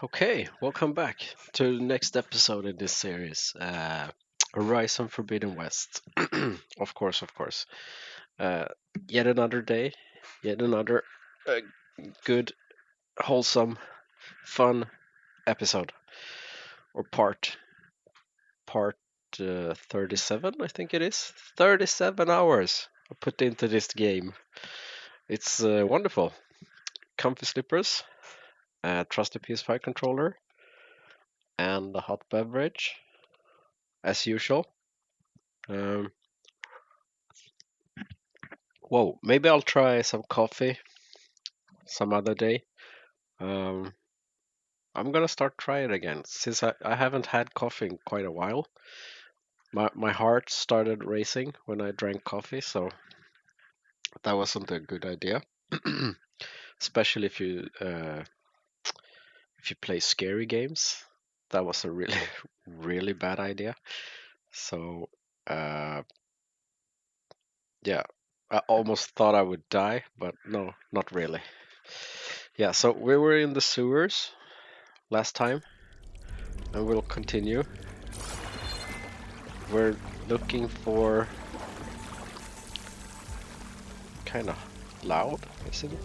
Okay, welcome back to the next episode in this series, Horizon Forbidden West. Of course, of course. Uh, Yet another day, yet another uh, good, wholesome, fun episode or part 37, I think it is. 37 hours I put into this game. It's wonderful. Comfy slippers, trusty PS5 controller, and a hot beverage as usual. Um, Whoa, maybe I'll try some coffee some other day. Um, I'm gonna start trying it again since I haven't had coffee in quite a while. My heart started racing when I drank coffee, so that wasn't a good idea. Especially if you play scary games, that was a really really bad idea. So uh, yeah, I almost thought I would die, but no, not really. Yeah, so we were in the sewers last time, and we'll continue. We're looking for kind of loud, isn't it?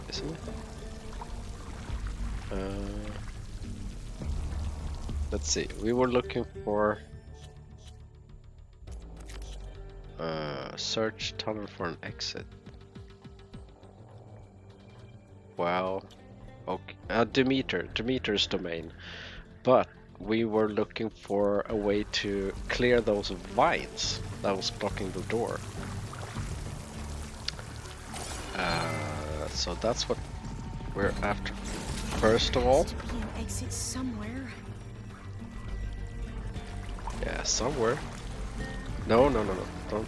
Let's see. We were looking for search tunnel for an exit. Well, okay. Demeter's domain. But we were looking for a way to clear those vines that was blocking the door. So that's what we're after. First of all, There has to be an exit somewhere. yeah, somewhere. No, no, no, no!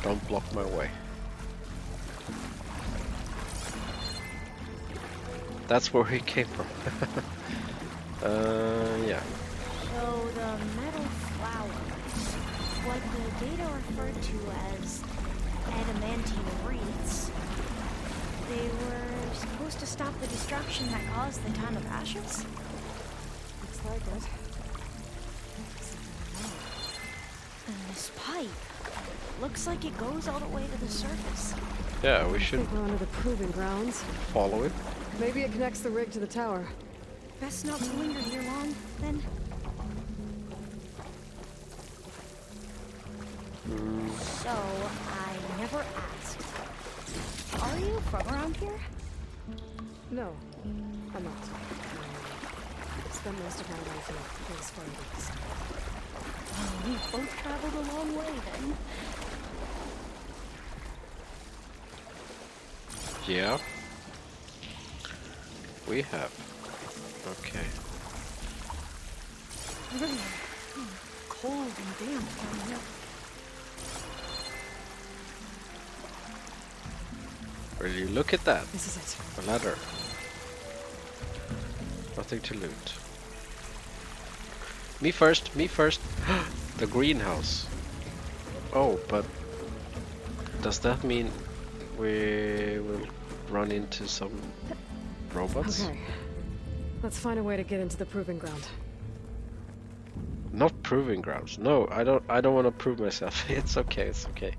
Don't block my way. That's where he came from. Yeah. So the metal flowers, what the data referred to as adamantine wreaths, they were supposed to stop the destruction that caused the Time of Ashes? Looks like it. And this pipe, looks like it goes all the way to the surface. Yeah, we I should think we're onto the proving grounds. follow it. Maybe it connects the rig to the tower. Best not to linger here long, then. So, I never asked. Are you from around here? No, I'm not. I spent most of my life in a place far east. Oh, we've both traveled a long way, then. Yeah. We have. Okay. Cold and damp down here. Will you look at that? This is it. A ladder. Nothing to loot. Me first, me first. The greenhouse. Oh, but does that mean we will run into some robots? Okay. Let's find a way to get into the proving ground. Not proving grounds. No, I don't want to prove myself. It's okay, it's okay.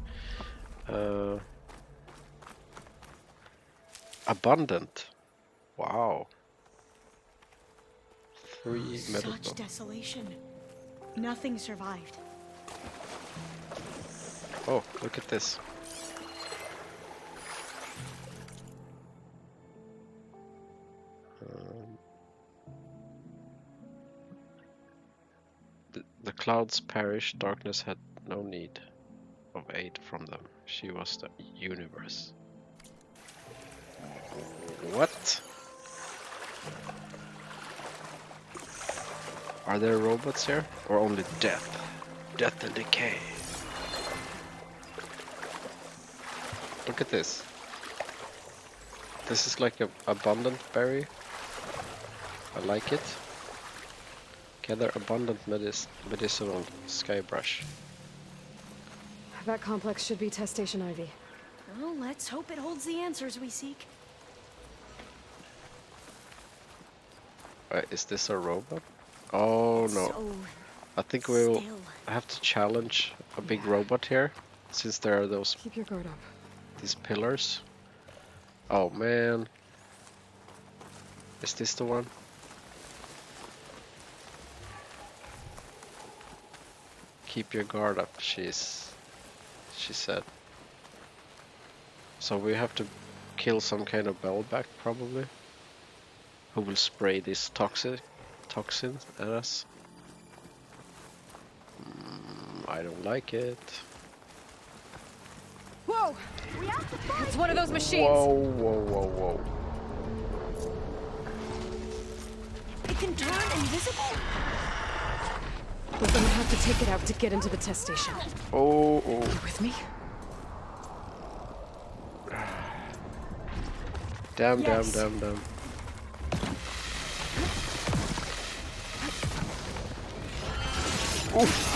Abundant. Wow. 3 metal Such bones. desolation. Nothing survived. Oh, look at this. The clouds perished, darkness had no need of aid from them. She was the universe. What? Are there robots here? Or only death? Death and decay. Look at this. This is like a abundant berry. I like it. Gather abundant medicinal skybrush. That complex should be test station Ivy. Well, let's hope it holds the answers we seek. Is this a robot? Oh no. So I think we will still. have to challenge a big Yeah. robot here, since there are Keep your guard up. these pillars. Oh man. Is this the one? Keep your guard up, she said. So we have to kill some kind of bellback probably, who will spray this toxin at us. I don't like it. Whoa! It's one of those machines. Whoa, whoa, whoa, whoa. It can turn invisible? We're gonna have to take it out to get into the test station. Oh, You oh. with me? Damn, Yes. damn, damn, damn. Oof.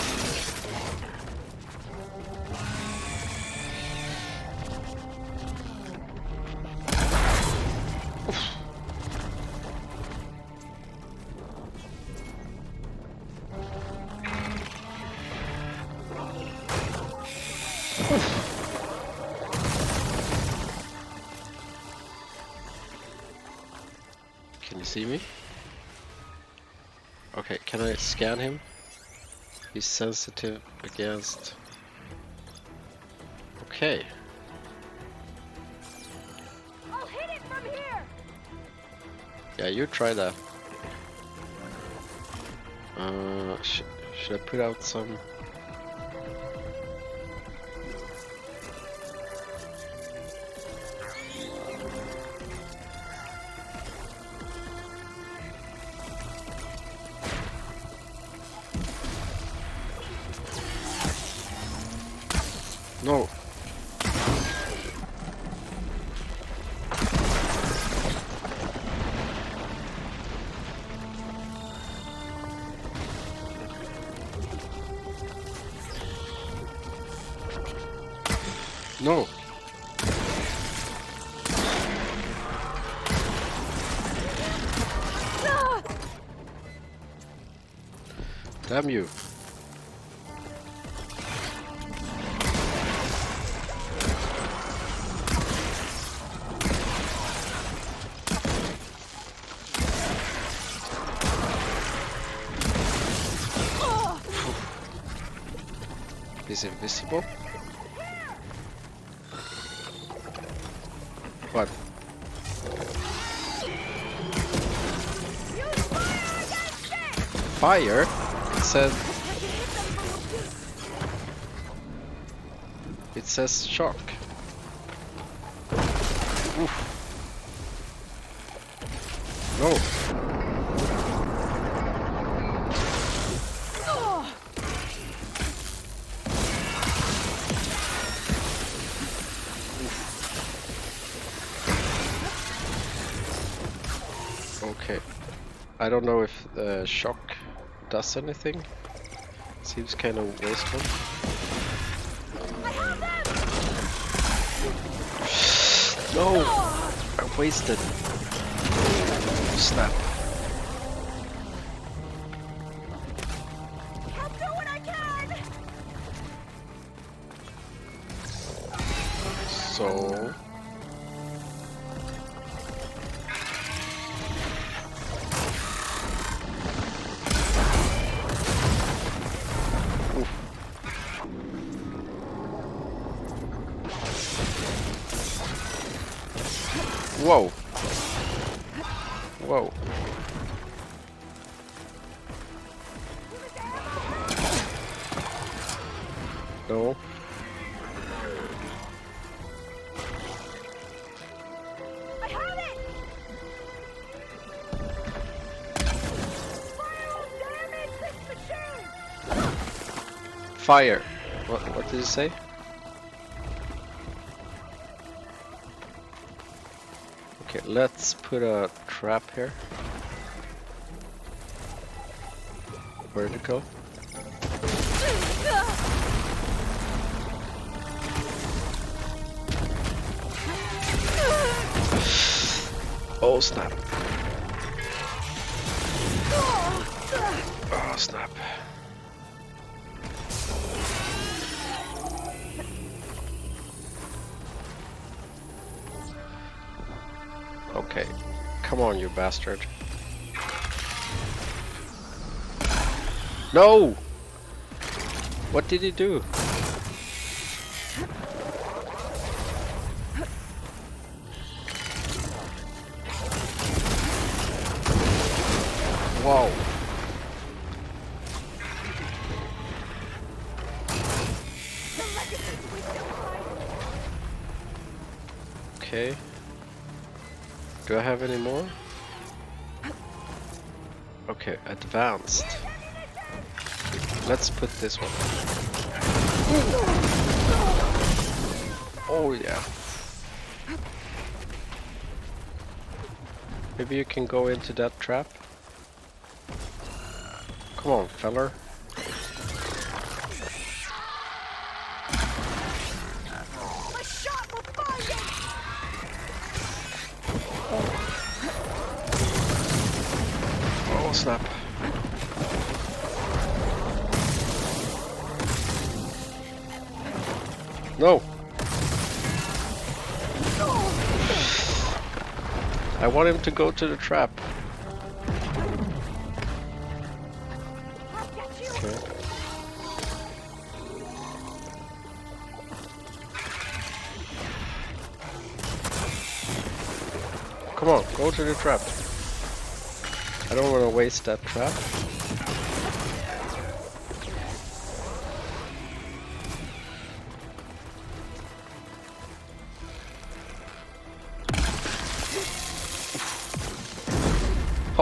Can you see me? Okay, can I scan him? He's sensitive against... Okay. I'll hit it from here! Yeah, you try that. Should I put out some... No. No. Damn you. He's invisible? What? Fire? It said... It says shock. Oof. No. Okay. I don't know if shock does anything. Seems kind of wasteful. No! I wasted. Snap. I'll do what I can! So... Whoa. Whoa. No. I have it! Fire damage this machine! Fire. What did it say? Okay, let's put a trap here. Vertical. Oh snap. snap. Okay. Come on, you bastard. No! What did he do? Whoa. Okay. Do I have any more? Okay, advanced. Let's put this one. Oh yeah. Maybe you can go into that trap. Come on, feller. My shot will find it! Oh snap. No! I want him to go to the trap. Okay. Come on, go to the trap. I don't want to waste that trap.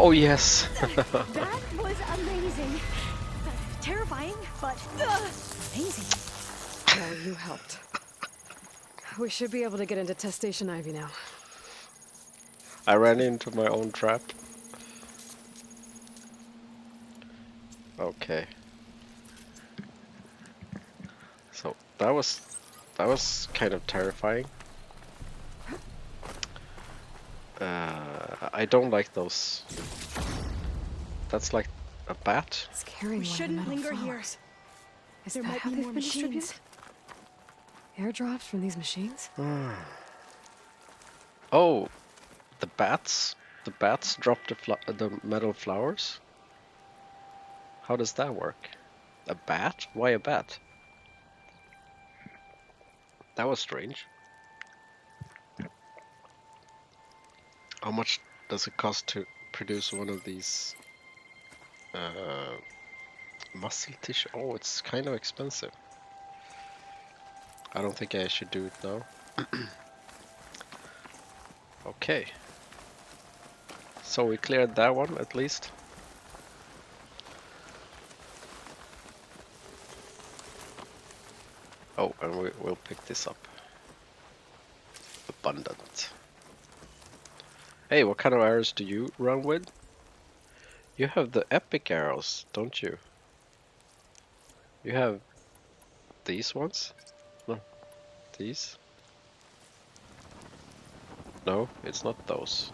Oh yes! That was amazing. Terrifying, but amazing. Well, you helped. We should be able to get into test station Ivy now. I ran into my own trap. Okay. So that was kind of terrifying. I don't like those. That's like a bat. It's carrying We one of the shouldn't metal linger here. flowers. Is There that might how be they've more been machines. distributed? Airdrops from these machines? Oh, the bats. The bats drop the metal flowers. How does that work? A bat? Why a bat? That was strange. How much does it cost to produce one of these muscle tissue? Oh, it's kind of expensive. I don't think I should do it now. Okay. So we cleared that one at least. Oh, and we'll pick this up. Abundant. Hey, what kind of arrows do you run with? You have the epic arrows, don't you? You have these ones? No, these? No, it's not those.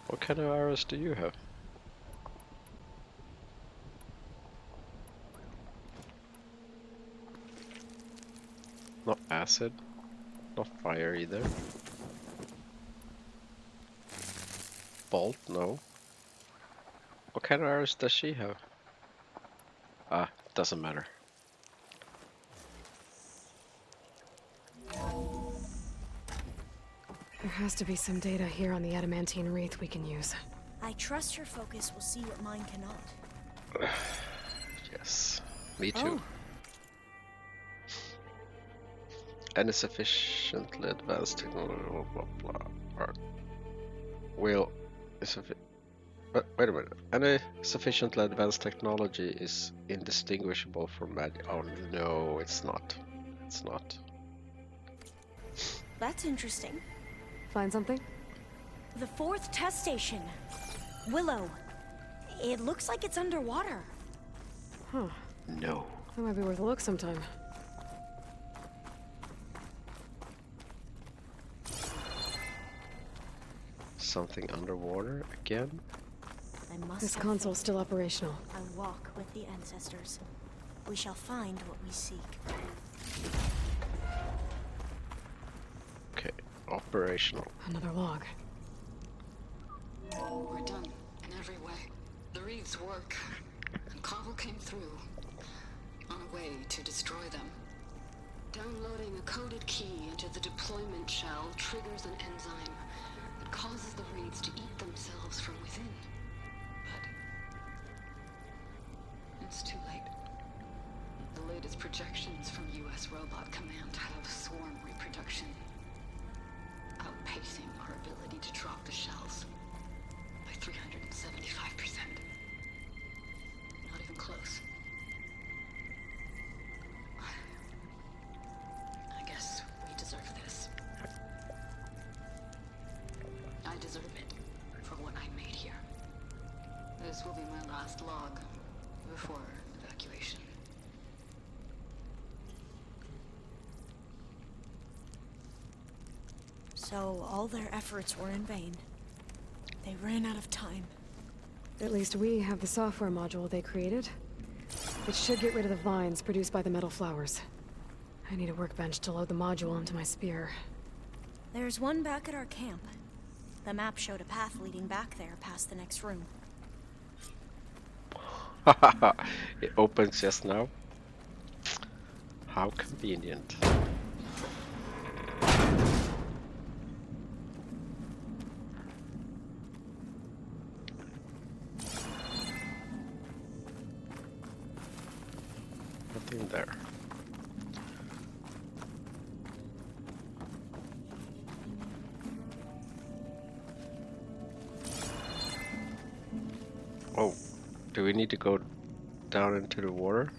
What kind of arrows do you have? Not acid, not fire either. Bolt, no. What kind of arrows does she have? Ah, doesn't matter. There has to be some data here on the adamantine wreath we can use. I trust your focus will see what mine cannot. Yes, me too. Oh. Any sufficiently advanced technology, blah blah blah. Art. Will wait a minute. Any sufficiently advanced technology is indistinguishable from magic. Oh no, it's not. It's not. That's interesting. Find something? The 4th test station. Willow. It looks like it's underwater. Huh. No. That might be worth a look sometime. Something underwater again? I must This have console's faith. still operational. I walk with the ancestors. We shall find what we seek. Okay, operational. Another log. We're done in every way. The reeds work, and Carvel came through on a way to destroy them. Downloading a coded key into the deployment shell triggers an enzyme that causes the reeds to eat themselves from within. But it's too late. The latest projections from U.S. Robot Command have swarm reproduction, outpacing our ability to drop the shells by 375%. Not even close. I guess we deserve this. I deserve it for what I made here. This will be my last log before evacuation. So all their efforts were in vain. They ran out of time. At least we have the software module they created. It should get rid of the vines produced by the metal flowers. I need a workbench to load the module into my spear. There's one back at our camp. The map showed a path leading back there past the next room. It opens just now. How convenient. Nothing there. Oh, do we need to go down into the water?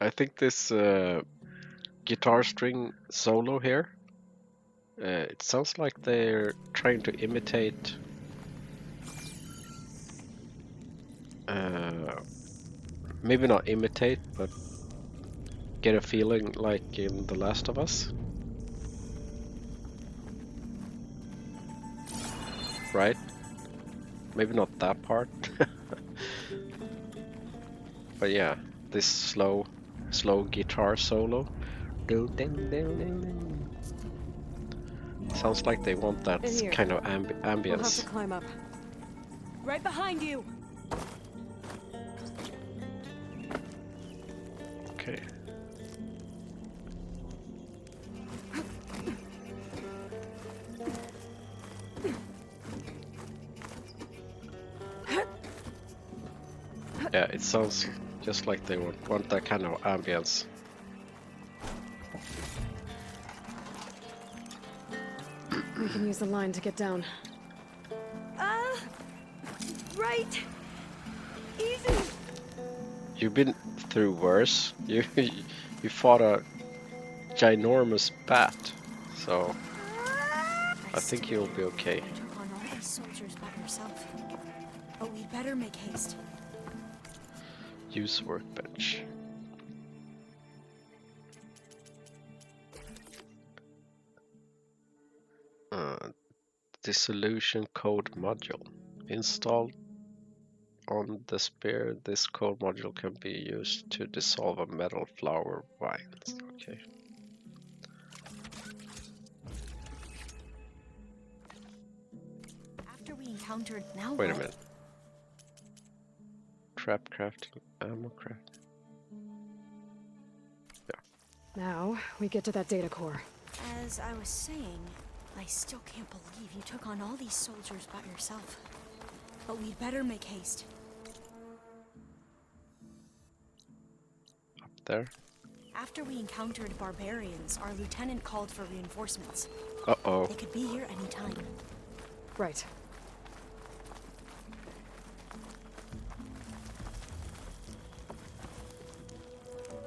I think this guitar string solo here, it sounds like they're trying to imitate maybe not imitate, but get a feeling like in The Last of Us. Right? Maybe not that part. But yeah, this slow guitar solo. Sounds like they want that In here. kind of We'll have ambience. to climb up. Right behind you! Okay. Yeah, it sounds just like they want that kind of ambience. We can use the line to get down. Right! Easy! You've been through worse. You fought a ginormous bat, so I think you'll be okay. You took on all these soldiers by yourself. But we'd better make haste. Use workbench. Dissolution code module. Installed on the spear, this code module can be used to dissolve a metal flower vines. Okay. After we encountered... Now Wait a what? minute. Trap crafting, ammo crafting. Now, we get to that data core. As I was saying, I still can't believe you took on all these soldiers by yourself. But we'd better make haste. Up there. After we encountered barbarians, our lieutenant called for reinforcements. Uh-oh. They could be here anytime. Right.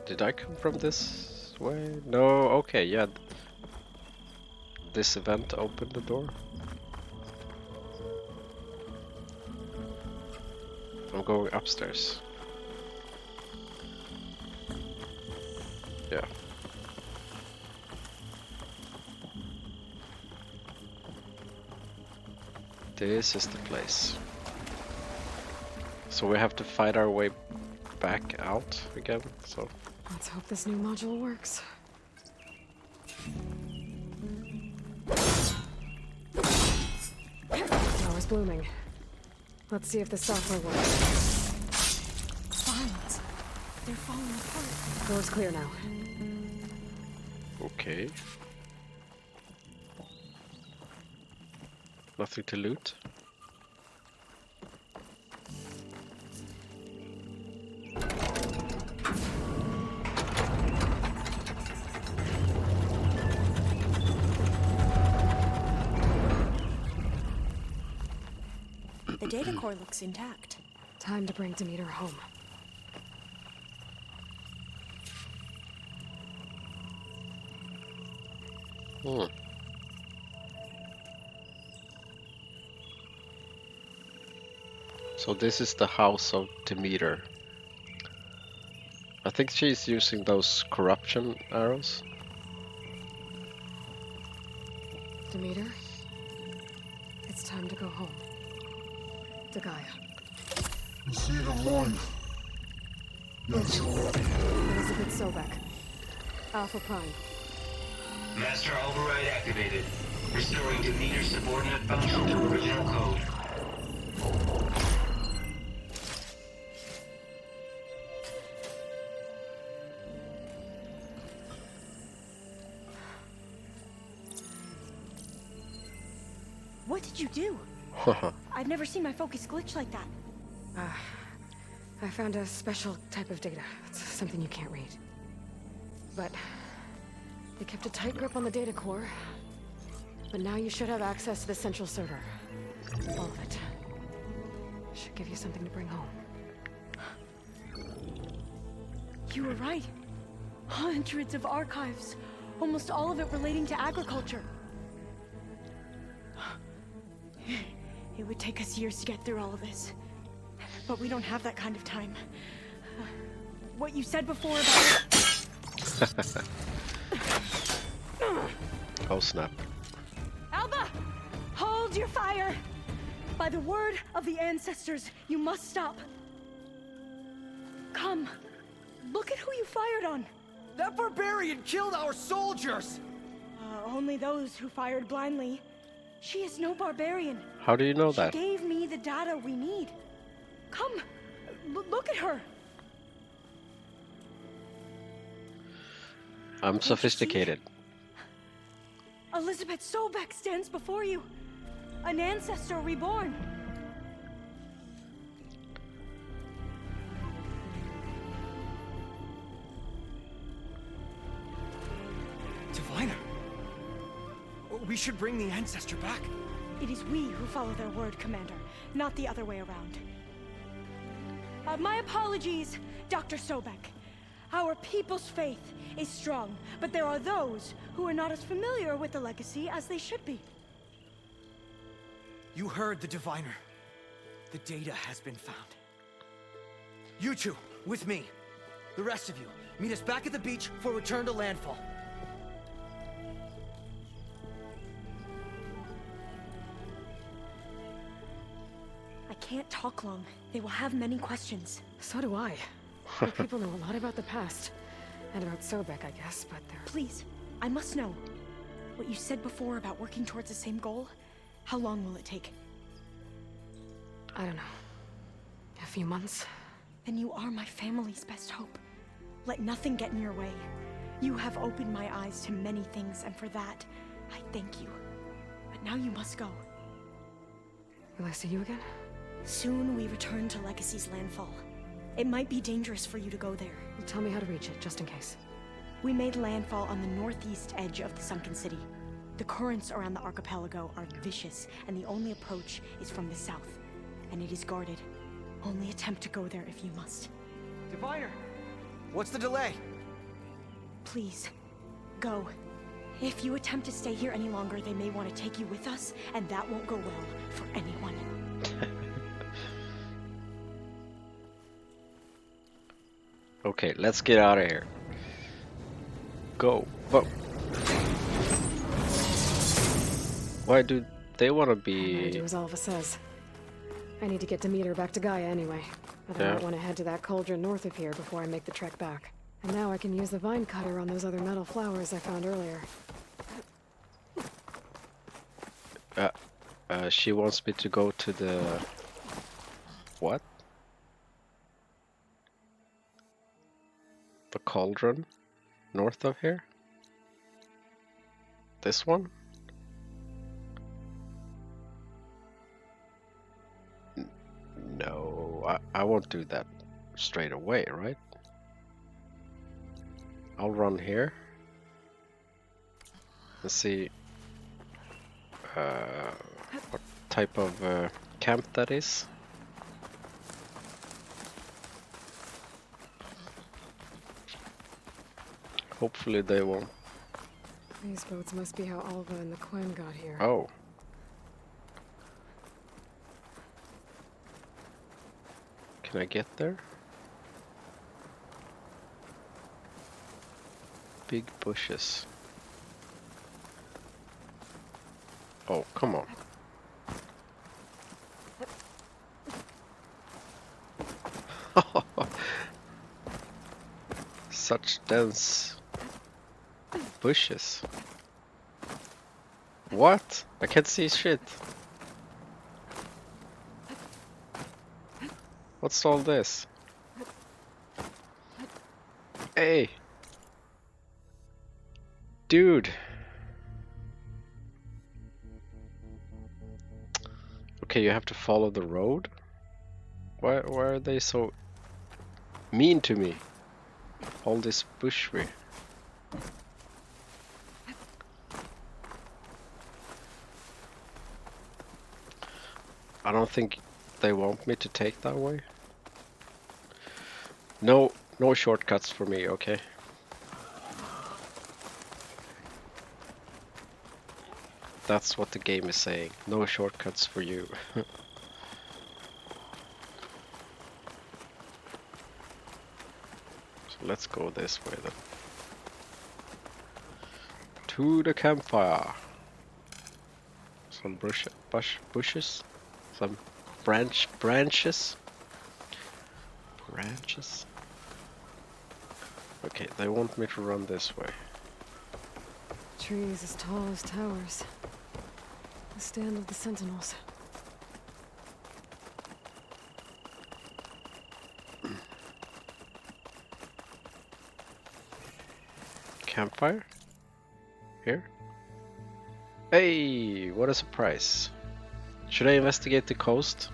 Did I come from this way? No, okay, yeah. This event opened the door. I'm going upstairs. Yeah. This is the place. So we have to fight our way back out again. So Let's hope this new module works. Flower's blooming. Let's see if the software works. Vines. They're falling apart. Door's clear now. okay. Nothing to loot. The data core looks intact. Time to bring Demeter home. Hmm. So this is the house of Demeter. I think she's using those corruption arrows. Demeter, it's time to go home. To Gaia. You see the light? Yes, Elizabeth Sobek. Alpha Prime. Master override activated. Restoring Demeter's subordinate function to original code. What did you do? I've never seen my focus glitch like that. I found a special type of data. It's something you can't read. But they kept a tight grip on the data core. But now you should have access to the central server. All of it. Should give you something to bring home. You were right. Hundreds of archives. Almost all of it relating to agriculture. It would take us years to get through all of this. But we don't have that kind of time. What you said before about... Oh snap. Alva! Hold your fire! By the word of the ancestors, you must stop. Come. Look at who you fired on. That barbarian killed our soldiers! Only those who fired blindly. She is no barbarian. How do you know She that? gave me the data we need. Come. Look at her. I'm you see? sophisticated. Elizabeth Sobek stands before you. An ancestor reborn. Diviner. We should bring the ancestor back. It is we who follow their word, Commander, not the other way around. My apologies, Dr. Sobek. Our people's faith is strong, but there are those who are not as familiar with the legacy as they should be. You heard the diviner. The data has been found. You two, with me. The rest of you, meet us back at the beach for return to landfall. I can't talk long. They will have many questions. So do I. Your people know a lot about the past. And about Sobek, I guess, but they're... Please, I must know. What you said before about working towards the same goal, how long will it take? I don't know. A few months? Then you are my family's best hope. Let nothing get in your way. You have opened my eyes to many things, and for that, I thank you. But now you must go. Will I see you again? Soon we return to Legacy's landfall. It might be dangerous for you to go there. Tell me how to reach it, just in case. We made landfall on the northeast edge of the sunken city. The currents around the archipelago are vicious, and the only approach is from the south. And it is guarded. Only attempt to go there if you must. Diviner! What's the delay? Please, go. If you attempt to stay here any longer, they may want to take you with us, and that won't go well for anyone. Okay, let's get out of here. Go. But why do they want to I'm gonna do be. as Alva says. I need to get Demeter back to Gaia anyway. But I Yeah. might want to head to that cauldron north of here before I make the trek back. And now I can use the vine cutter on those other metal flowers I found earlier. She wants me to go to the. What? The cauldron? North of here? This one? No, I won't do that straight away, right? I'll run here and see what type of camp that is. Hopefully they won't. These boats must be how Alva and the Quen got here. Oh. Can I get there? Big bushes. Oh, come on. Such dense bushes. What? I can't see shit. What's all this? Hey! Dude! Okay, you have to follow the road? Why are they so mean to me? All this bushry. I don't think they want me to take that way. No shortcuts for me, okay? That's what the game is saying. No shortcuts for you. So let's go this way then. To the campfire. Some bushes. Some branches. Okay, they want me to run this way. Trees as tall as towers. The stand of the sentinels. Campfire? Here? Hey, what a surprise. Should I investigate the coast?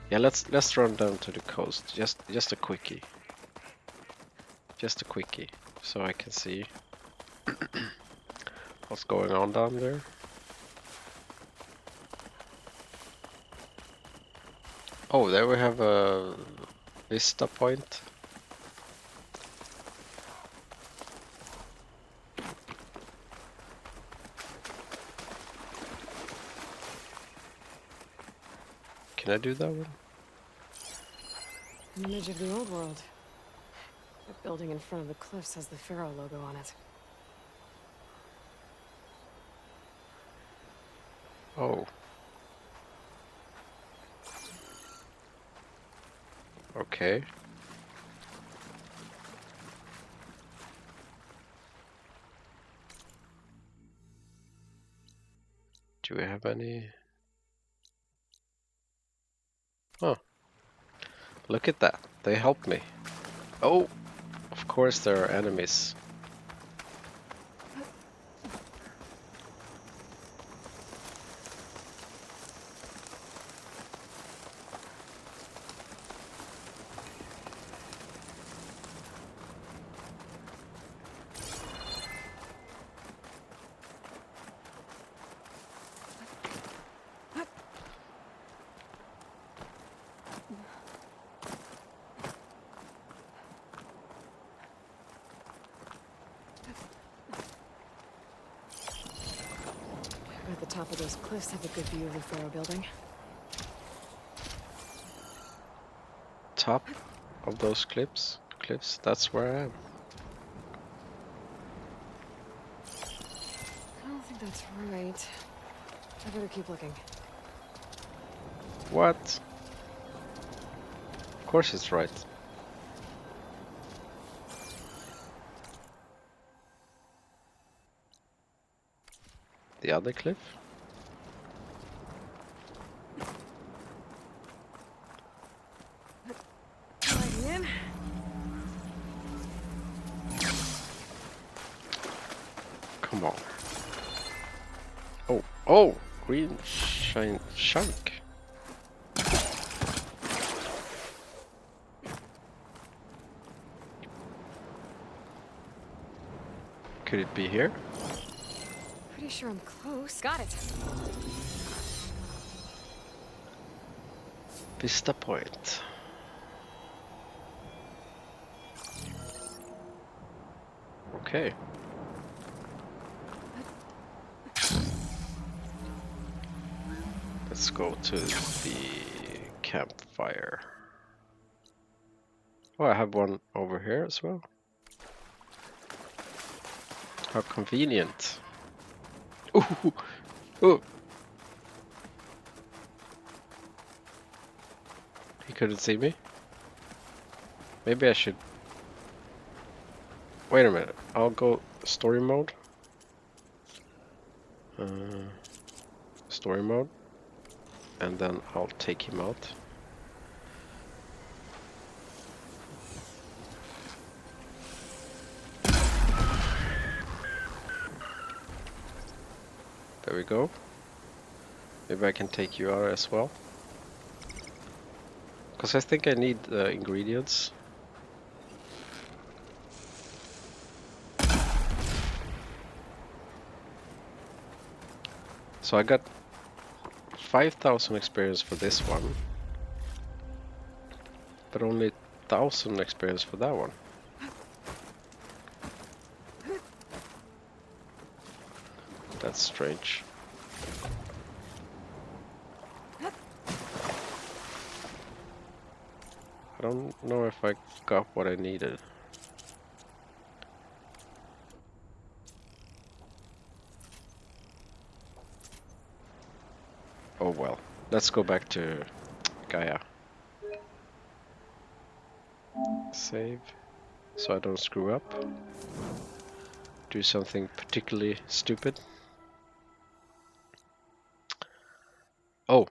Yeah, let's run down to the coast. Just a quickie. Just a quickie. So I can see what's going on down there. Oh, there we have a vista point. Can I do that one? An image of the old world. The building in front of the cliffs has the Pharaoh logo on it. Oh. Okay. Do we have any? Oh. Look at that. They helped me. Oh! Of course there are enemies. At the top of those cliffs have a good view of the Pharaoh building. Top of those cliffs, that's where I am. I don't think that's right. I better keep looking. What? Of course it's right. The other cliff? Sliding in. Come on. Oh, oh! Green chunk. Could it be here? Pretty sure I'm close. Got it. Vista Point. Okay. Let's go to the campfire. Oh, I have one over here as well. How convenient. Ooh, ooh. He couldn't see me. Maybe I should... Wait a minute. I'll go story mode. Story mode. And then I'll take him out. There we go. Maybe I can take you out as well. Because I think I need ingredients. So I got 5,000 experience for this one. But only 1,000 experience for that one. That's strange. I don't know if I got what I needed. Oh well. Let's go back to Gaia. Save. So I don't screw up. Do something particularly stupid. Oh.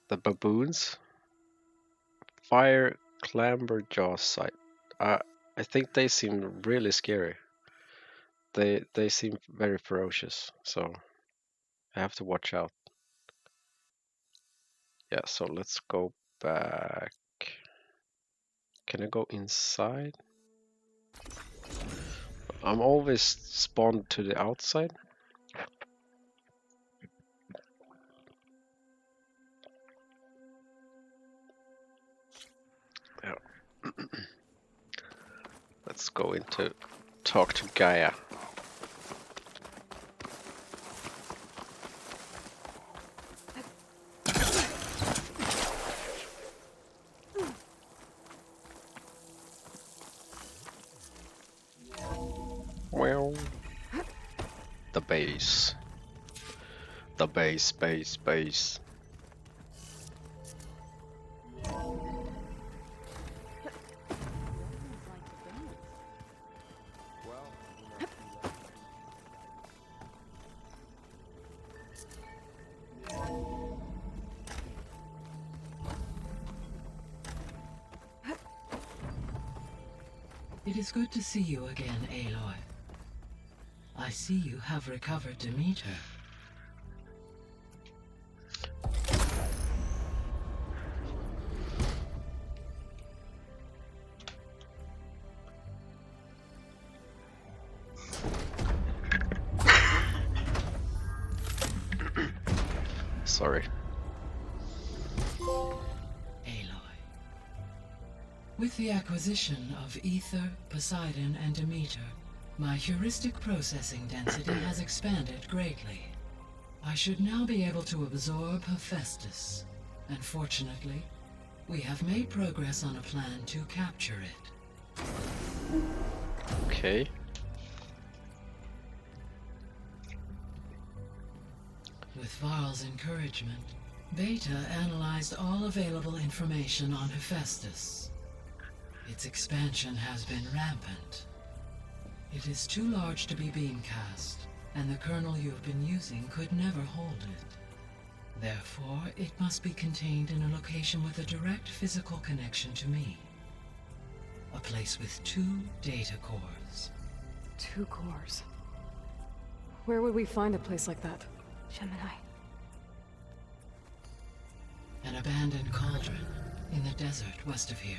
The baboons. Fire clamberjaw site. I think they seem really scary. They seem very ferocious, so I have to watch out. Yeah, so let's go back. Can I go inside? I'm always spawned to the outside. Yeah. Let's go into talk to Gaia. Well, the base. The base. It is good to see you again, Aloy. I see you have recovered Demeter. Sorry. With the acquisition of Ether, Poseidon, and Demeter, my heuristic processing density has expanded greatly. I should now be able to absorb Hephaestus, and fortunately, we have made progress on a plan to capture it. Okay. With Varl's encouragement, Beta analyzed all available information on Hephaestus. Its expansion has been rampant. It is too large to be beamcast, and the kernel you have been using could never hold it. Therefore, it must be contained in a location with a direct physical connection to me. A place with 2 data cores. 2 cores. Where would we find a place like that? Gemini. An abandoned cauldron in the desert west of here.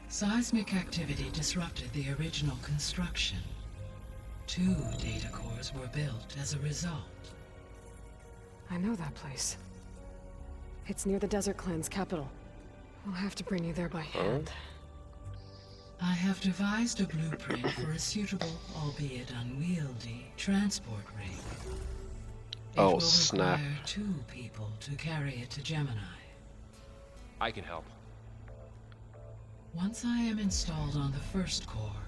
Seismic activity disrupted the original construction. 2 data cores were built as a result. I know that place. It's near the Desert Clan's capital. We'll have to bring you there by hand. I have devised a blueprint for a suitable, albeit unwieldy, transport rig. It Oh, will snap. require 2 people to carry it to Gemini. I can help. Once I am installed on the first core,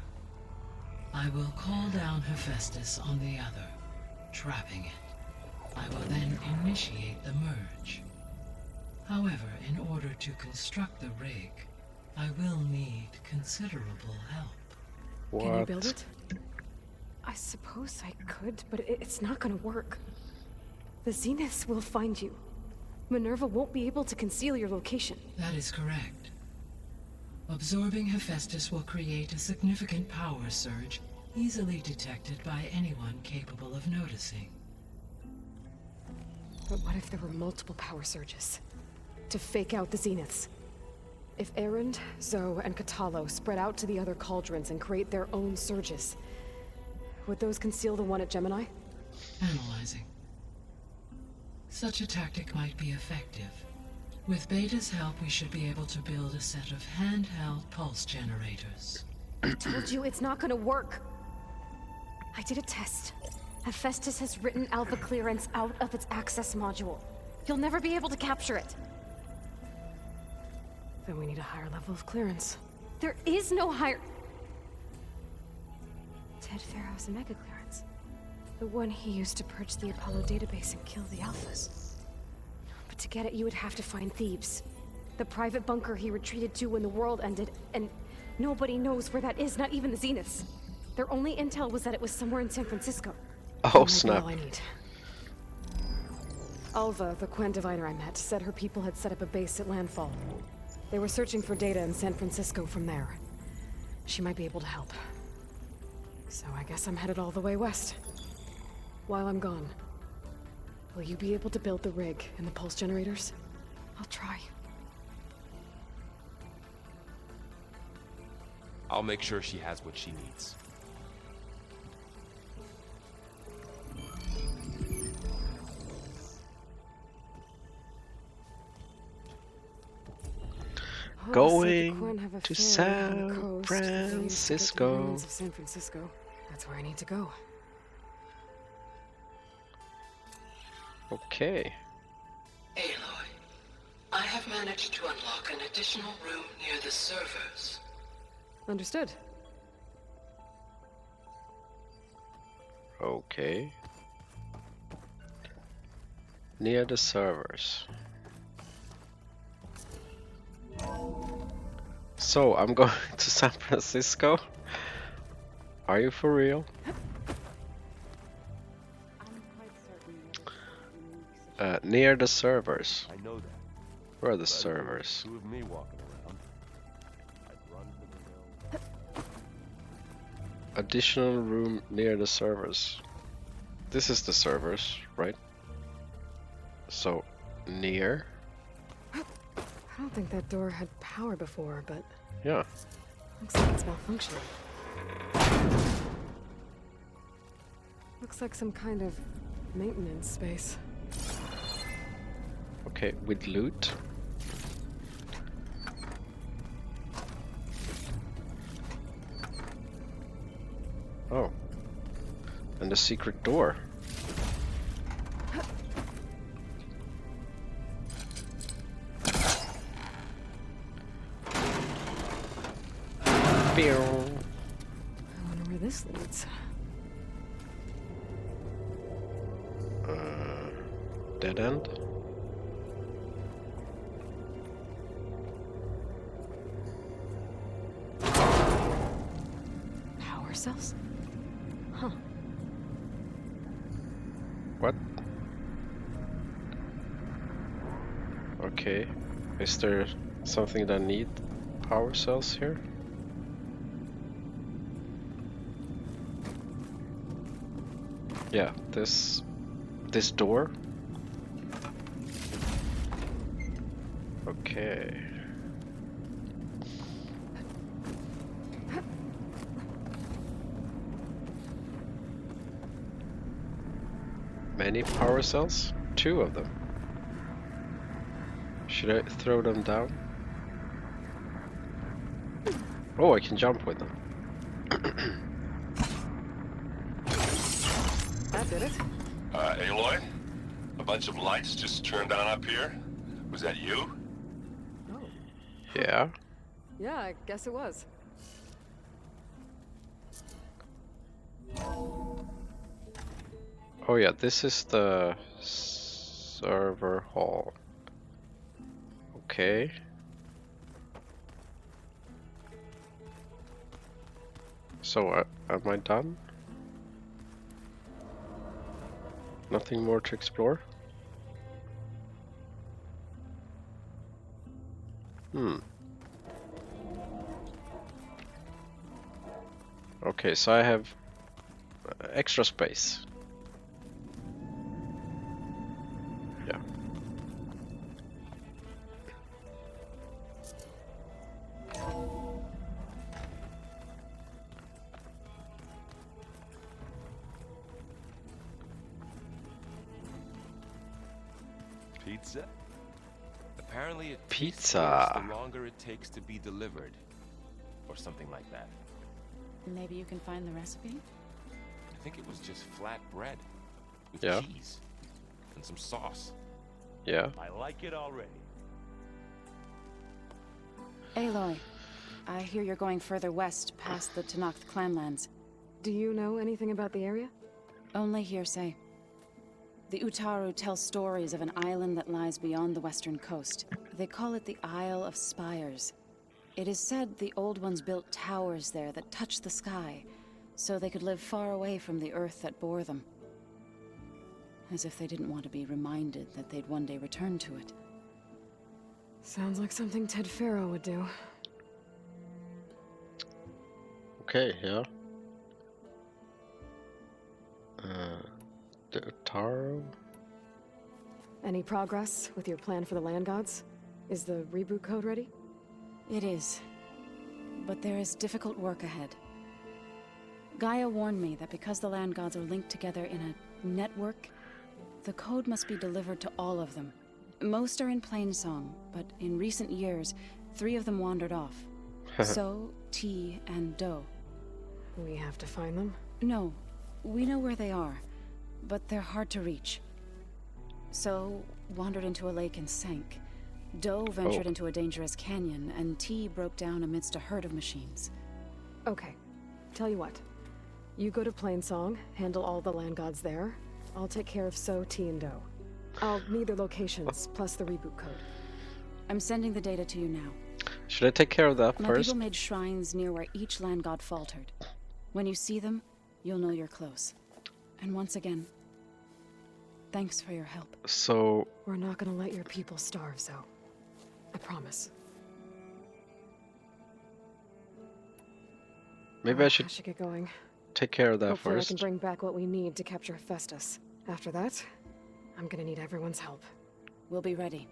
I will call down Hephaestus on the other, trapping it. I will then initiate the merge. However, in order to construct the rig, I will need considerable help. What? Can you build it? I suppose I could, but it's not gonna work. The Zeniths will find you. Minerva won't be able to conceal your location. That is correct. Absorbing Hephaestus will create a significant power surge, easily detected by anyone capable of noticing. But what if there were multiple power surges? To fake out the Zeniths? If Erend, Zoe, and Katalo spread out to the other cauldrons and create their own surges, would those conceal the one at Gemini? Analyzing. Such a tactic might be effective. With Beta's help, we should be able to build a set of handheld pulse generators. I told you it's not gonna work. I did a test. Hephaestus has written Alva clearance out of its access module. You'll never be able to capture it. Then we need a higher level of clearance. There is no higher... Ted Pharaoh's a mega clearance. The one he used to purge the Apollo database and kill the Alphas. But to get it, you would have to find Thebes. The private bunker he retreated to when the world ended, and nobody knows where that is, not even the Zeniths. Their only intel was that it was somewhere in San Francisco. Oh, That might be snap. all I need. Alva, the Quen diviner I met, said her people had set up a base at landfall. They were searching for data in San Francisco from there. She might be able to help. So I guess I'm headed all the way west. While I'm gone, will you be able to build the rig and the pulse generators? I'll try. I'll make sure she has what she needs. Going to San San Francisco. Of San Francisco. That's where I need to go. Okay. Aloy, I have managed to unlock an additional room near the servers. Understood. Okay. Near the servers. So, I'm going to San Francisco? Are you for real? Near the servers. I know that. Where are the servers? Two of me walking around. I'd run to the mill. Additional room near the servers. This is the servers, right? So, near? I don't think that door had power before, but Yeah. looks like it's malfunctioning. Looks like some kind of maintenance space. Okay, with loot. Oh. And the secret door. Pew. I wonder where this leads. Dead end? Power cells? Huh. What? Okay. Is there something that need power cells here? Yeah, this door. Okay. Many power cells? 2 of them. Should I throw them down? Oh, I can jump with them. That did it. Aloy? A bunch of lights just turned on up here? Was that you? Oh. Yeah. Yeah, I guess it was. Oh yeah, this is the server hall. Okay. So, am I done? Nothing more to explore? Okay, so I have extra space. Yeah. Pizza? Apparently it tastes Pizza. worse the longer it takes to be delivered. Or something like that. Maybe you can find the recipe? I think it was just flat bread. With Yeah. cheese. And some sauce. Yeah. I like it already. Aloy, I hear you're going further west past the Tenakth clanlands. Do you know anything about the area? Only hearsay. The Utaru tell stories of an island that lies beyond the western coast. They call it the Isle of Spires. It is said the Old Ones built towers there that touch the sky, so they could live far away from the earth that bore them. As if they didn't want to be reminded that they'd one day return to it. Sounds like something Ted Farrow would do. Okay, yeah. The Taro? Any progress with your plan for the land gods? Is the reboot code ready? It is. But there is difficult work ahead. Gaia warned me that because the land gods are linked together in a network, the code must be delivered to all of them. Most are in Plainsong, but in recent years, 3 of them wandered off. So, T, and Do. We have to find them? No, we know where they are, but they're hard to reach. So, wandered into a lake and sank. Do ventured into a dangerous canyon, and T broke down amidst a herd of machines. Okay. Tell you what. You go to Plainsong, handle all the land gods there. I'll take care of So, T, and Do. I'll need their locations, plus the reboot code. I'm sending the data to you now. Should I take care of that My first? people made shrines near where each land god faltered. When you see them, you'll know you're close. And once again, thanks for your help. So... We're not gonna let your people starve, Zo. I promise. Maybe I I should get going. take care of that Hopefully first. I can bring back what we need to capture Hephaestus. After that, I'm gonna need everyone's help. We'll be ready.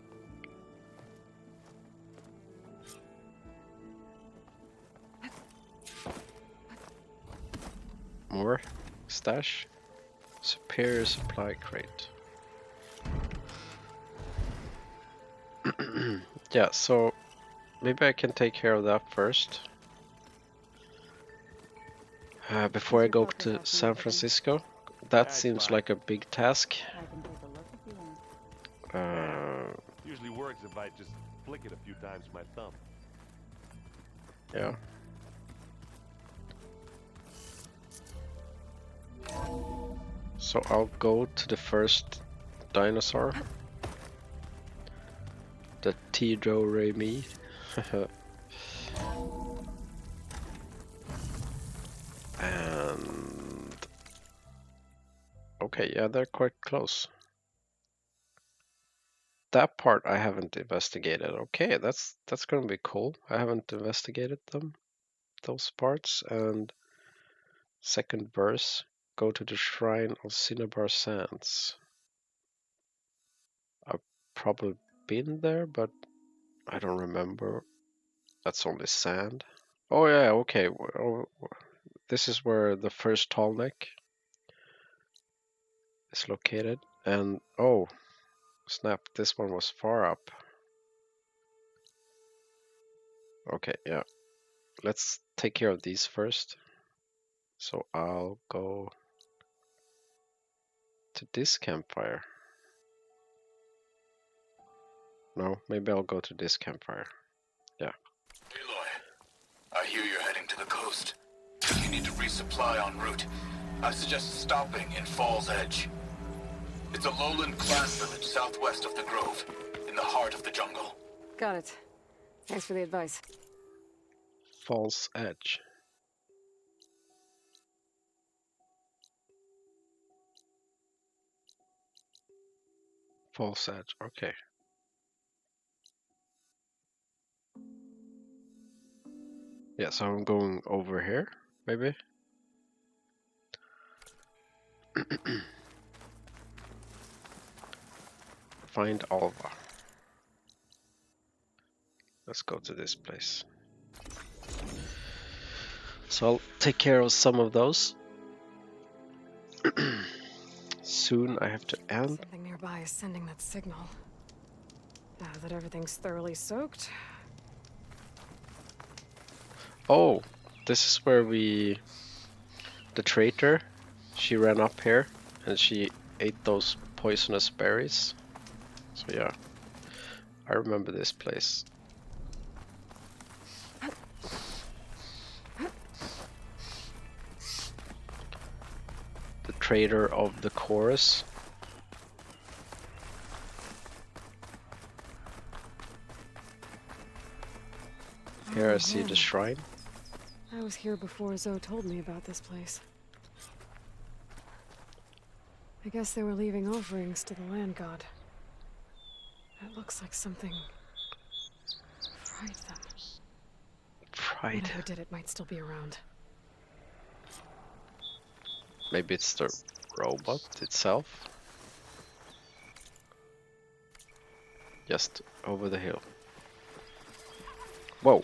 More stash. Superior supply crate. Yeah, so maybe I can take care of that first. Before I go to San Francisco. That seems like a big task. Usually works if I just flick it a few times with my thumb. Yeah. So I'll go to the first dinosaur. The Tido Remy. And okay, yeah, they're quite close. That part I haven't investigated. Okay, that's gonna be cool. I haven't investigated those parts. And second verse, go to the shrine of Cinnabar Sands. I've probably been there, but I don't remember. That's only sand. Oh yeah, okay. This is where the first tall neck is located. And oh, snap, this one was far up. Okay, yeah. Let's take care of these first. So I'll go to this campfire. No, maybe I'll go to this campfire. Yeah. Aloy, I hear you're heading to the coast. You need to resupply en route. I suggest stopping in Falls Edge. It's a lowland class village southwest of the Grove, in the heart of the jungle. Got it. Thanks for the advice. Falls Edge. Falls Edge, okay. Yeah, so I'm going over here, maybe? Find Alva. Let's go to this place. So I'll take care of some of those. Soon I have to end. Something nearby is sending that signal. Now that everything's thoroughly soaked. Oh, this is where the traitor, she ran up here and she ate those poisonous berries. So yeah, I remember this place. The traitor of the chorus. Here I see the shrine. I was here before Zoe told me about this place. I guess they were leaving offerings to the land god. It looks like something fried them. Fried. Whoever did it might still be around. Maybe it's the robot itself. Just over the hill. Whoa.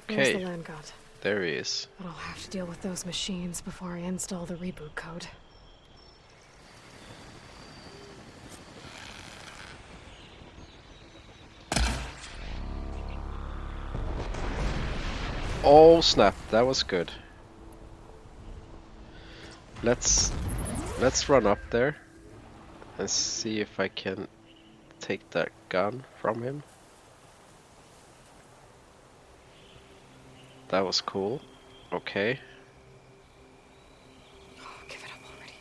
There's Okay. the land god. There he is. But I'll have to deal with those machines before I install the reboot code. Oh snap, that was good. Let's run up there and see if I can take that gun from him. That was cool. Okay. Oh, give it up already.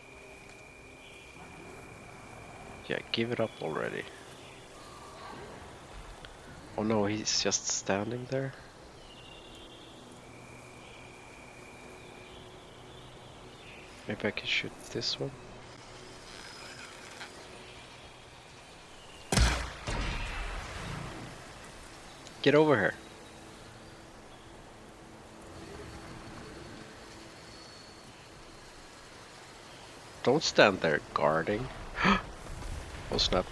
Yeah, give it up already. Oh no, he's just standing there. Maybe I can shoot this one. Get over here. Don't stand there guarding. Oh snap.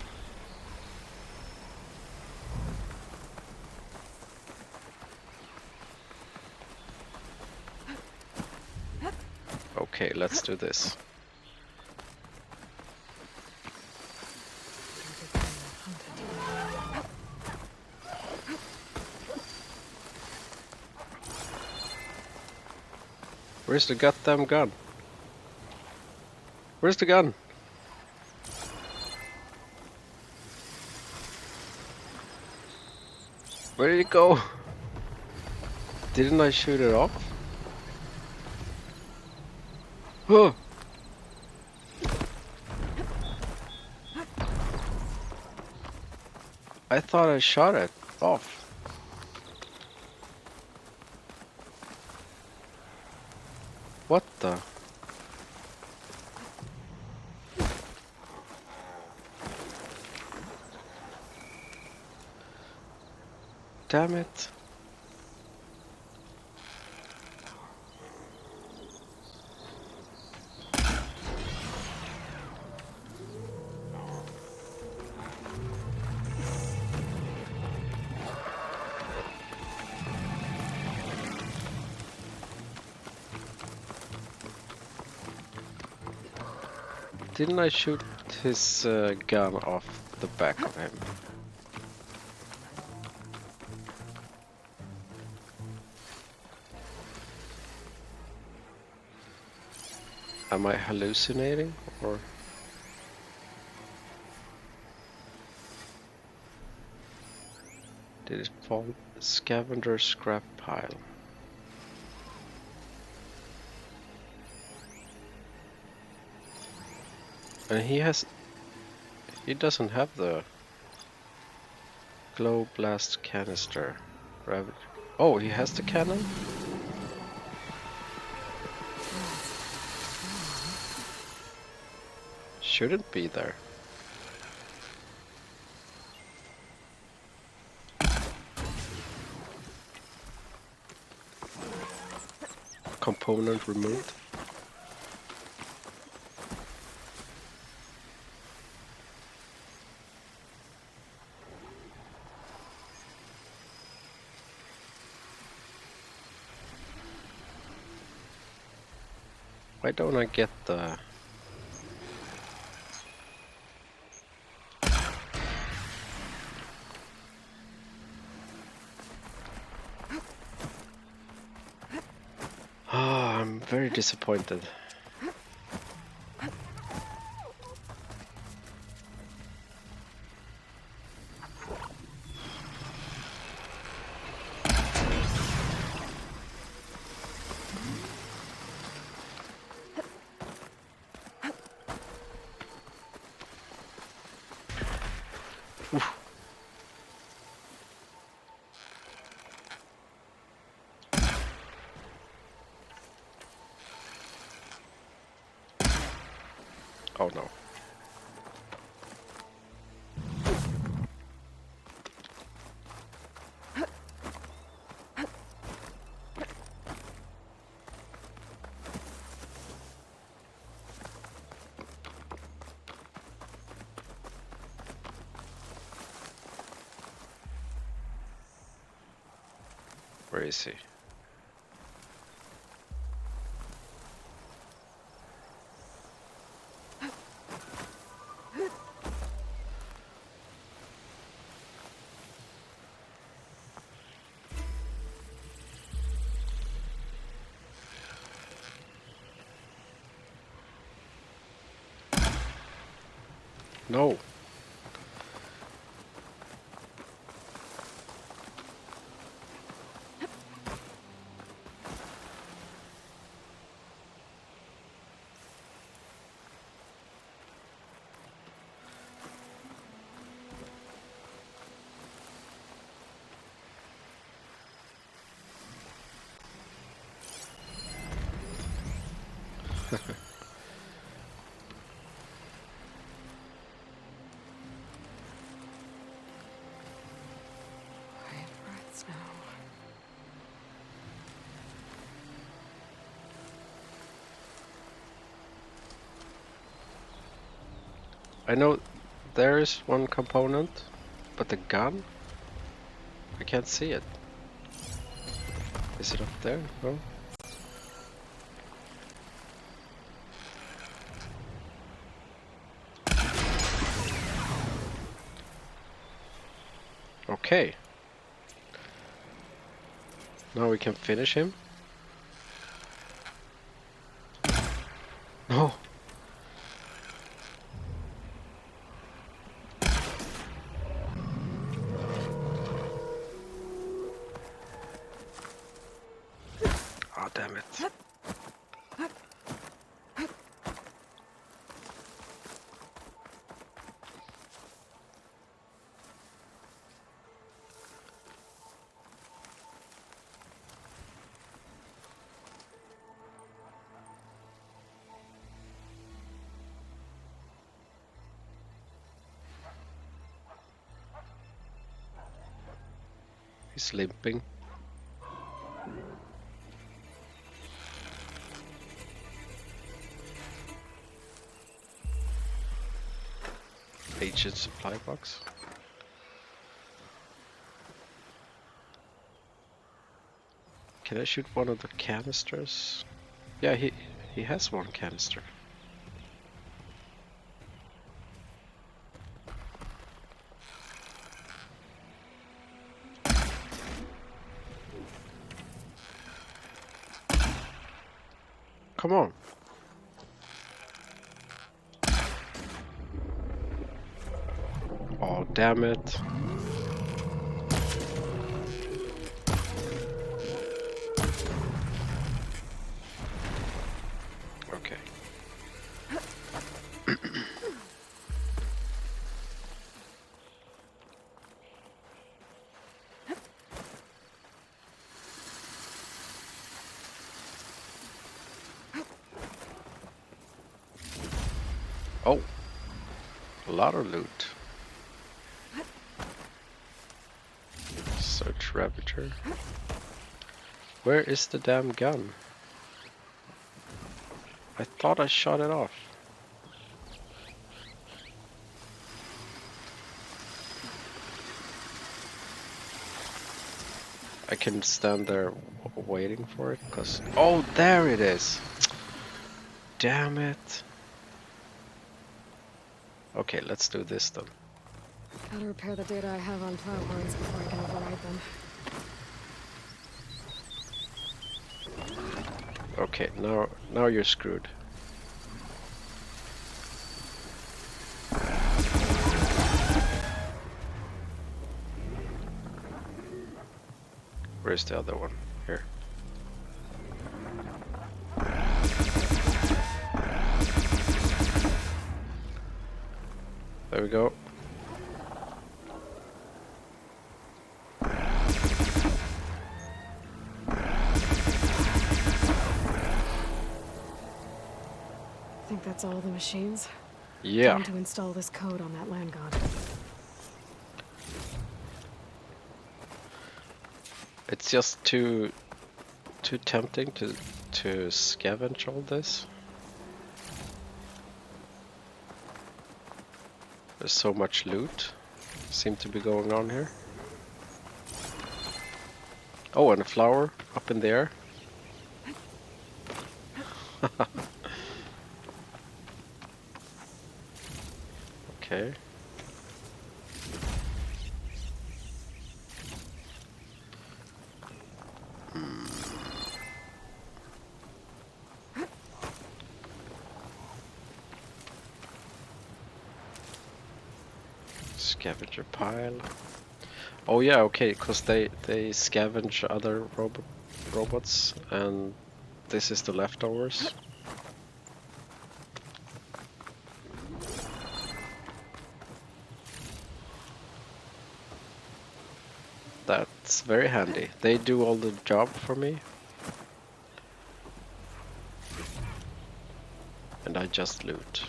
Okay, let's do this. Where's the goddamn gun? Where's the gun? Where did it go? Didn't I shoot it off? I thought I shot it off. What the? Damn it. Didn't I shoot his gun off the back of him? Am I hallucinating or? Did it fall? Scavenger scrap pile. And he doesn't have the glow blast canister. Oh, he has the cannon? Shouldn't be there. Component removed. Why don't I get the... I'm very disappointed. Oof. Oh no. Where is he? No. Quiet breaths now. I know there is one component, but the gun? I can't see it. Is it up there? No? Okay. Now we can finish him. No. Oh, damn it. He's limping. Agent supply box. Can I shoot one of the canisters? Yeah, he has one canister. Come on. Oh, damn it. Okay. Oh, a lot of loot. Search Ravager. Where is the damn gun? I thought I shot it off. I can stand there waiting for it, cause... Oh, there it is! Damn it! Okay, let's do this then. Gotta repair the data I have on plow horns before I can override them. Okay, now you're screwed. Where's the other one? Here. There we go. Think that's all the machines? Yeah. Time to install this code on that land god. It's just too tempting to scavenge all this. There's so much loot seem to be going on here. Oh, and a flower up in the air. Okay. Scavenger pile. Oh yeah, okay, because they scavenge other robots, and this is the leftovers. That's very handy. They do all the job for me. And I just loot.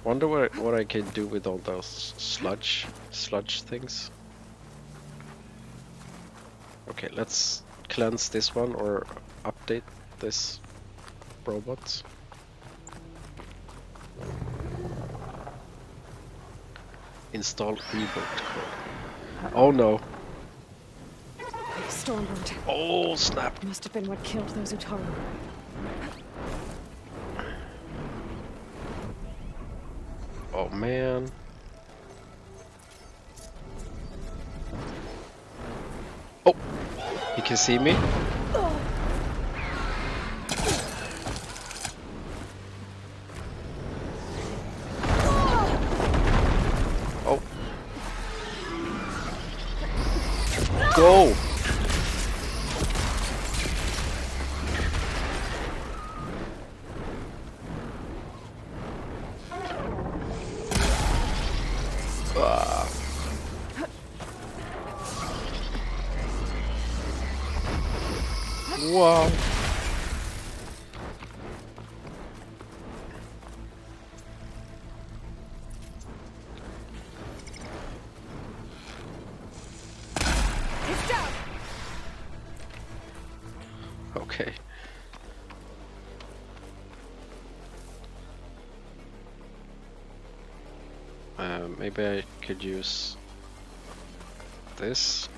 Wonder what I can do with all those sludge things. Okay, let's cleanse this one or update this robot. Install reboot code. Oh no. Stormbird. Oh snap. Must have been what killed those Utaru. Oh man. Oh, he can see me. Oh. Go. Wow. down! Okay. Maybe I could use this.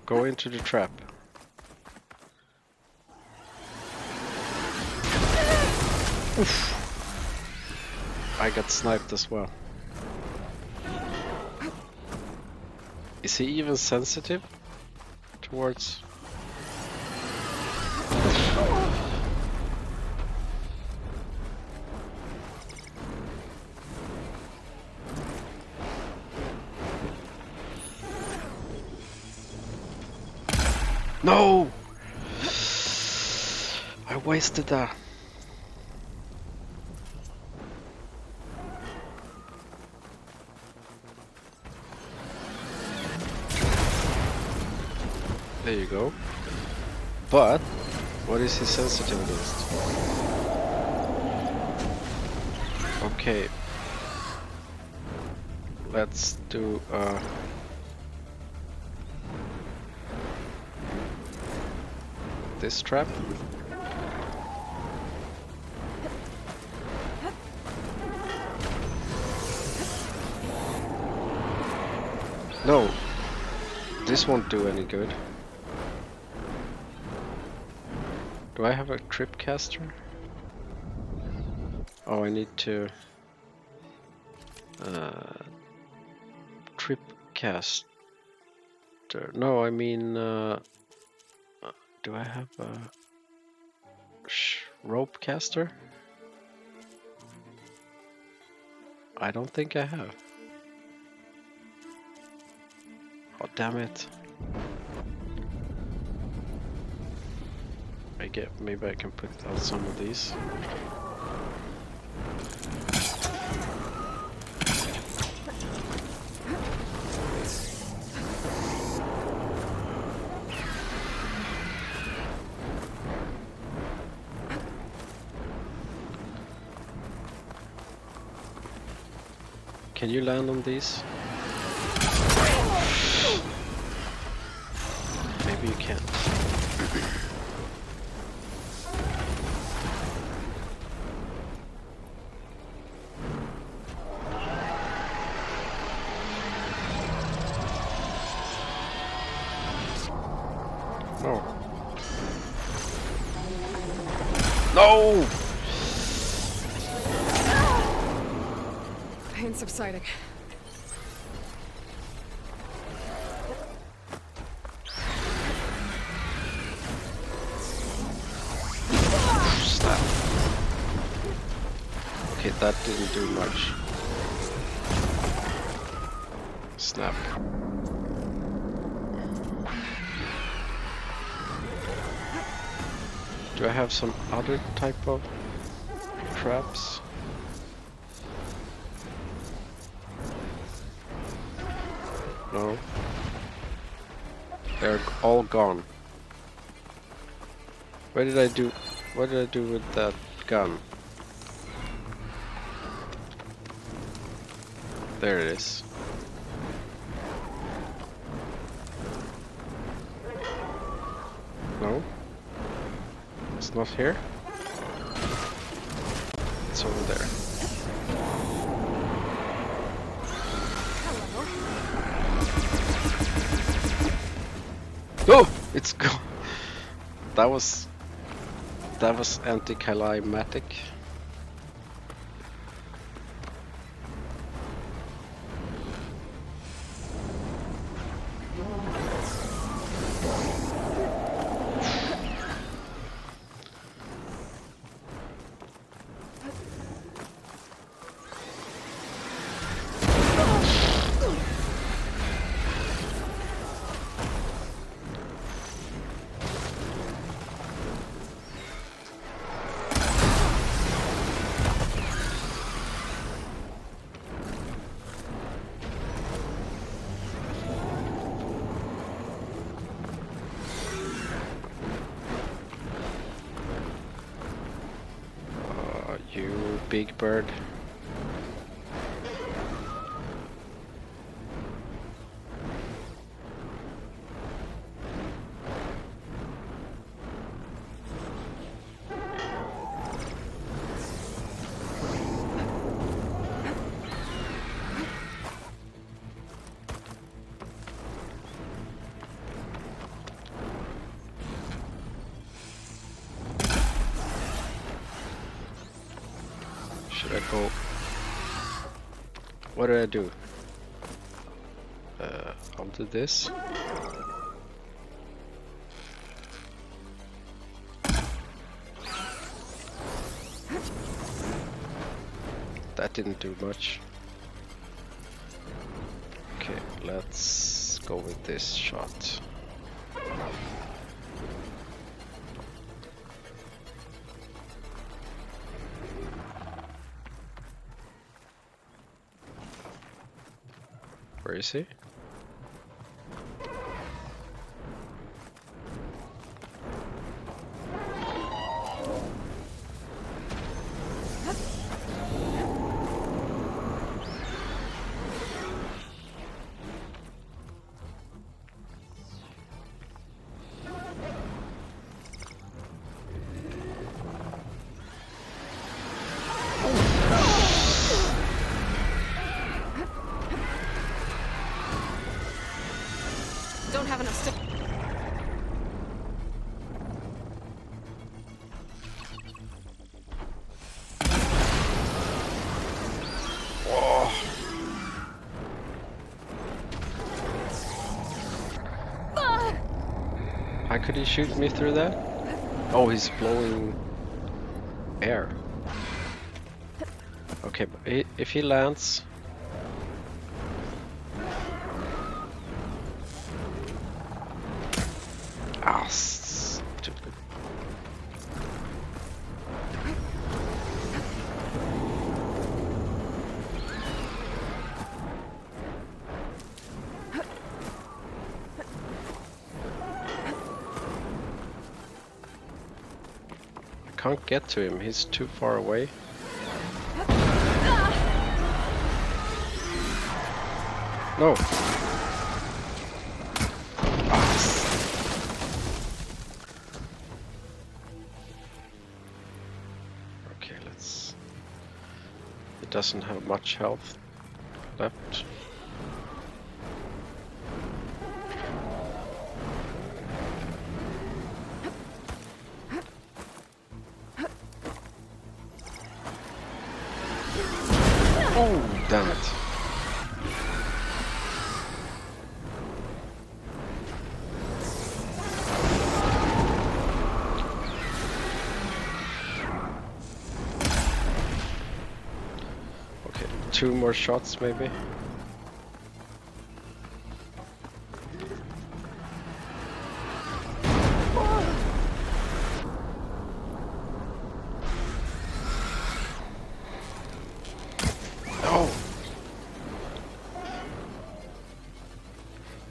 Go into the trap. Oof. I got sniped as well. Is he even sensitive towards? No! I wasted that. There you go. But what is he sensitive against? Okay. Let's do this trap. No, this won't do any good. Do I have a trip caster? Oh, I need to trip caster. No, I mean, do I have a rope caster? I don't think I have. Oh, damn it. Maybe I can put out some of these. Can you land on these? Maybe you can't. No. No! Pain subsiding. Snap. Okay, that didn't do much. Snap. Do I have some other type of traps? No. They're all gone. What did I do with that gun? There it is. No? It's not here? It's over there. Oh! It's gone! That was anticlimactic. big bird. Should I go? What do I do? I'll do this. That didn't do much. Okay, let's go with this shot. Where is he? Don't have enough stick. Whoa. How could he shoot me through that? Oh, he's blowing air. Okay, but if he lands... Ah, stupid. I can't get to him, he's too far away. No. Okay, let's... It doesn't have much health left. Oh, damn it. Okay, 2 more shots maybe.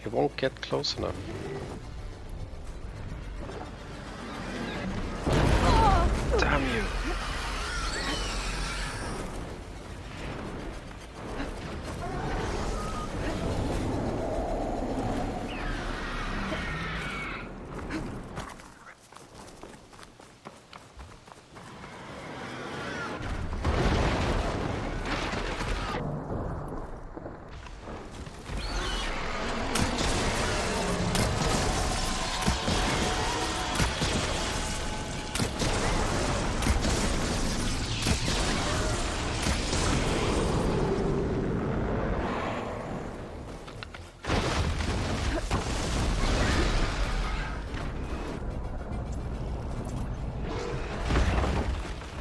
He won't get close enough. Damn you!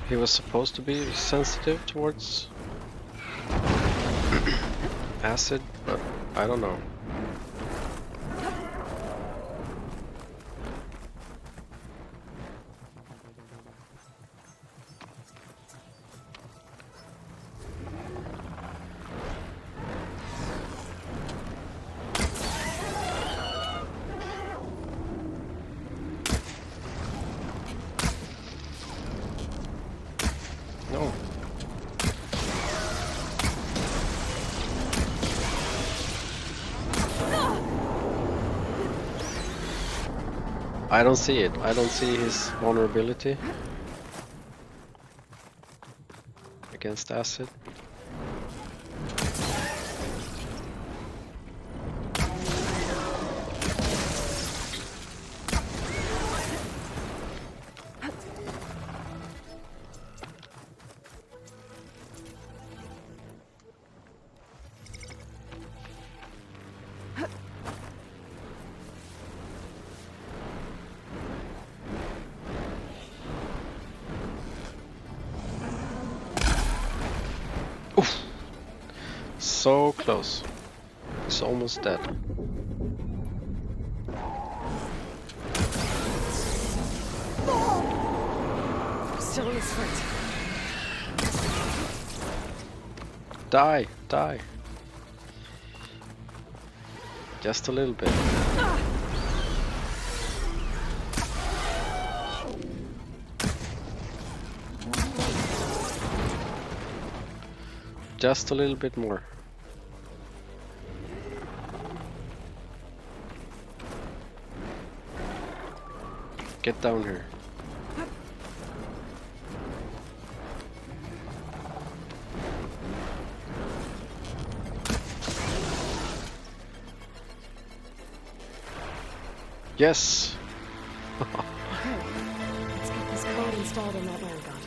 He was supposed to be sensitive towards acid, but I don't know. No. I don't see it. I don't see his vulnerability against acid. So close. He's almost dead. Still in his foot. Die, die. Just a little bit. Just a little bit more. Get down here. Yes! Okay, let's get this code installed in that land god.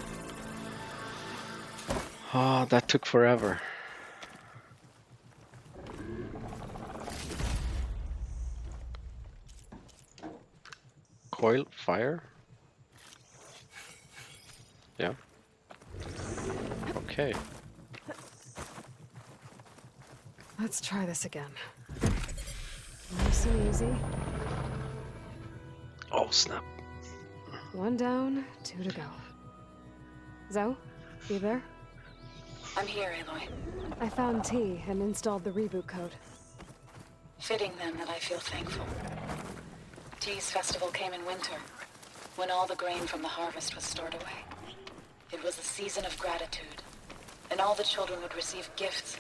Ah, that took forever. Coil, fire? Yeah. Okay. Let's try this again. Nice and easy. Oh, snap. 1 down, 2 to go. Zoe, you there? I'm here, Aloy. I found T and installed the reboot code. Fitting then that I feel thankful. T's festival came in winter, when all the grain from the harvest was stored away. It was a season of gratitude, and all the children would receive gifts.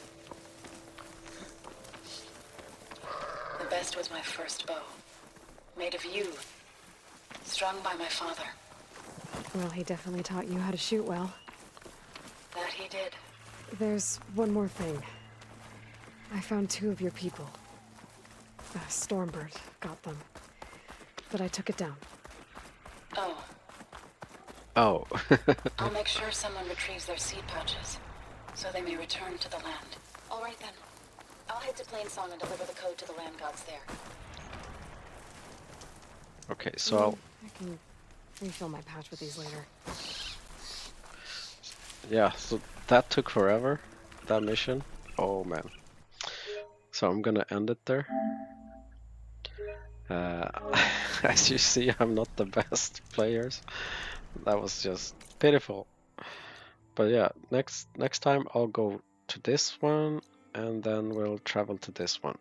The best was my first bow, made of yew, strung by my father. Well, he definitely taught you how to shoot well. That he did. There's one more thing. I found 2 of your people. Stormbird got them. But I took it down. Oh. Oh. I'll make sure someone retrieves their seed pouches, so they may return to the land. All right then. I'll head to Plainsong and deliver the code to the land gods there. Okay, so I can refill my pouch with these later. yeah, so that took forever, that mission. Oh man. So I'm gonna end it there. As you see, I'm not the best players. That was just pitiful. But yeah, next time I'll go to this one, and then we'll travel to this one,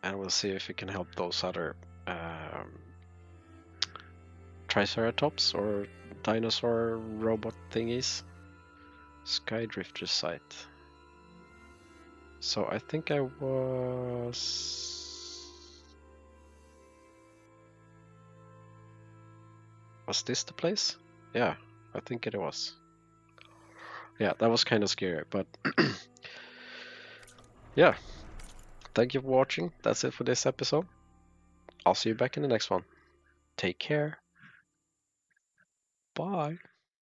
and we'll see if we can help those other Triceratops or dinosaur robot thingies. Skydrifter site. So I think I was... Was this the place? Yeah, I think it was. Yeah, that was kind of scary, but yeah. Thank you for watching. That's it for this episode. I'll see you back in the next one. Take care. Bye.